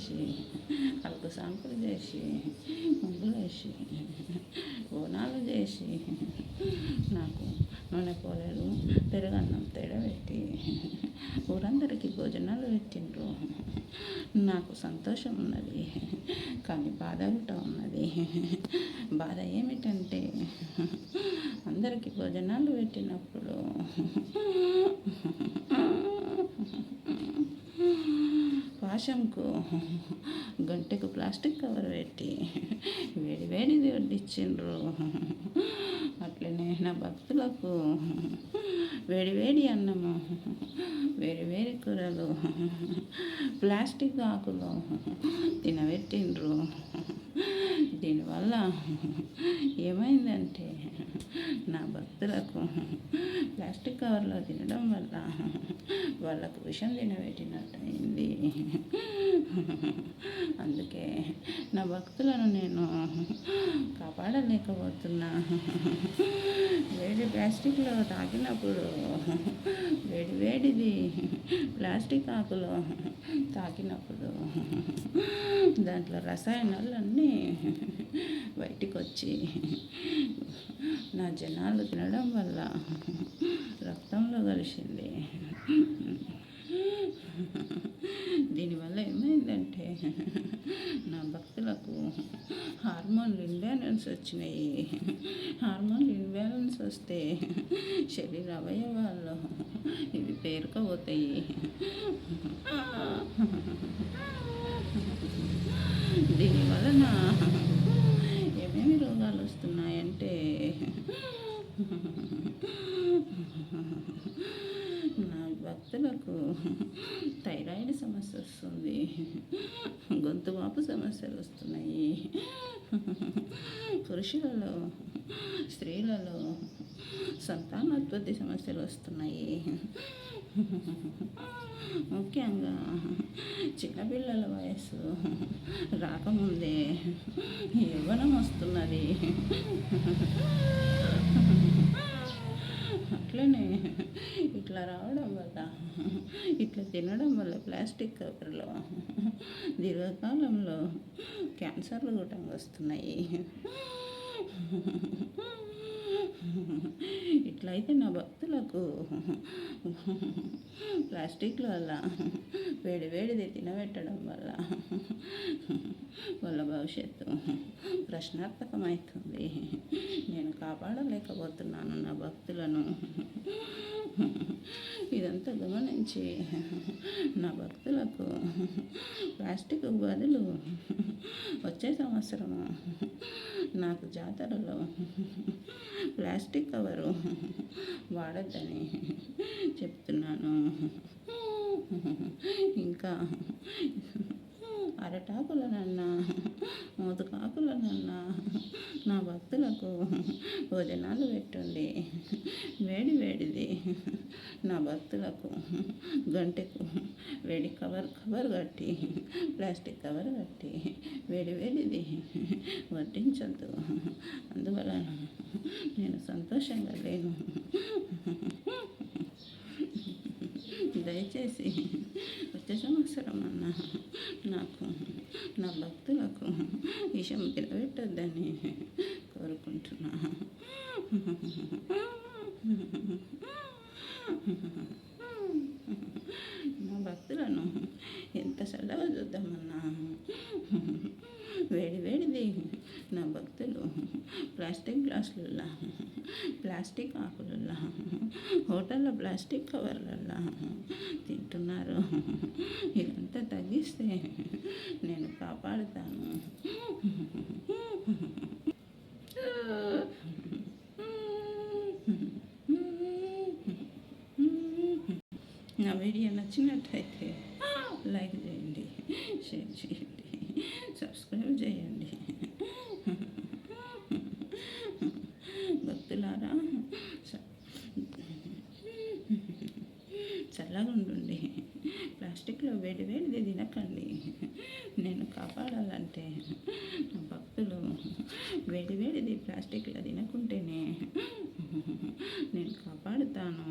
చేసి అలుకు సాంపులు చేసి ముగ్గులు వేసి బోనాలు చేసి నాకు నూనె పోలేలు పెరుగన్నం తేడబెట్టి ఊరందరికీ భోజనాలు పెట్టిండ్రు. నాకు సంతోషం ఉన్నది, కానీ బాధ కూడా ఉన్నది. బాధ ఏమిటంటే అందరికీ భోజనాలు పెట్టినప్పుడు పాశంకు గంటకు ప్లాస్టిక్ కవర్ పెట్టి వేడి వేడిది వడ్డించిండ్రు. అట్లనే నా భక్తులకు వేడి వేడి అన్నము, వేడి వేడి కూరలు ప్లాస్టిక్ ఆకులు తినబెట్టిండ్రు. దీనివల్ల ఏమైందంటే నా భక్తులకు ప్లాస్టిక్ కవర్లో తినడం వల్ల వాళ్ళకు విషం తినబెట్టినట్టు అయింది. అందుకే నా భక్తులను నేను కాపాడలేకపోతున్నా. వేడి ప్లాస్టిక్లో తాకినప్పుడు వేడి వేడిది ప్లాస్టిక్ ఆకులో తాకినప్పుడు దాంట్లో రసాయనాలన్నీ బయటికి వచ్చి నా జనాలు తినడం వల్ల రక్తంలో కలిసింది. దీనివల్ల ఏమైందంటే నా భక్తులకు హార్మోన్లు ఇంబ్యాలెన్స్ వచ్చినాయి. హార్మోన్లు ఇంబ్యాలెన్స్ వస్తే శరీర అవయవాల్లో ఇవి పేరుకుపోతాయి. దీనివలన ఏమేమి రోగాలు వస్తున్నాయంటే నా భక్తులకు థైరాయిడ్ సమస్య వస్తుంది, గొంతు వాపు సమస్యలు వస్తున్నాయి. పురుషులలో స్త్రీలలో సంతానోత్పత్తి సమస్యలు వస్తున్నాయి. ముఖ్యంగా చిన్నపిల్లల వయసు రాకముందే యవ్వనం వస్తున్నది. అట్లనే ఇట్లా రావడం వల్ల, ఇట్లా తినడం వల్ల ప్లాస్టిక్ కవర్లో దీర్ఘకాలంలో క్యాన్సర్లు కూడా వస్తున్నాయి. ఇట్లయితే నా భక్తులకు ప్లాస్టిక్ల వల్ల వేడి వేడిది తినబెట్టడం వల్ల వాళ్ళ భవిష్యత్తు ప్రశ్నార్థకమవుతుంది. నేను కాపాడలేకపోతున్నాను నా భక్తులను. ఇదంతా గమనించి నా భక్తులకు ప్లాస్టిక్ బదులు వచ్చే సంవత్సరము నాకు జాతరలో ప్లాస్టిక్ కవరు వాడద్దని చెప్తున్నాను. ఇంకా అరటాకులనన్నా మోదుకాకులనన్నా నా భక్తులకు భోజనాలు పెట్టుంది. వేడి వేడిది నా భక్తులకు గంటకు వేడి కవర్ కట్టి ప్లాస్టిక్ కవర్ కట్టి వేడి వేడిది వడ్డించద్దు. అందువలన నేను సంతోషంగా లేను. దయచేసి వచ్చే సంవత్సరం అన్న నాకు నా భక్తులకు విషం తినబెట్టద్దని కోరుకుంటున్నా. నా భక్తులను ఎంత చల్లగా చూద్దామన్నా వేడి వేడిది నా భక్తులు ప్లాస్టిక్ గ్లాసులల్లో, ప్లాస్టిక్ ఆకులల్లో, హోటల్లో ప్లాస్టిక్ కవర్లల్లో తింటున్నారు. ఇదంతా తగ్గిస్తే నేను కాపాడుతాను. నా వీడియో నచ్చినట్టయితే లైక్ చేయండి, షేర్ చేయండి, సబ్స్క్రైబ్ చేయండి. భక్తులారా చల్లగా ఉండండి. ప్లాస్టిక్లో వేడి వేడిది తినకండి. నేను కాపాడాలంటే నా భక్తులు వేడి వేడిది ప్లాస్టిక్లో తినకుంటేనే నేను కాపాడుతాను.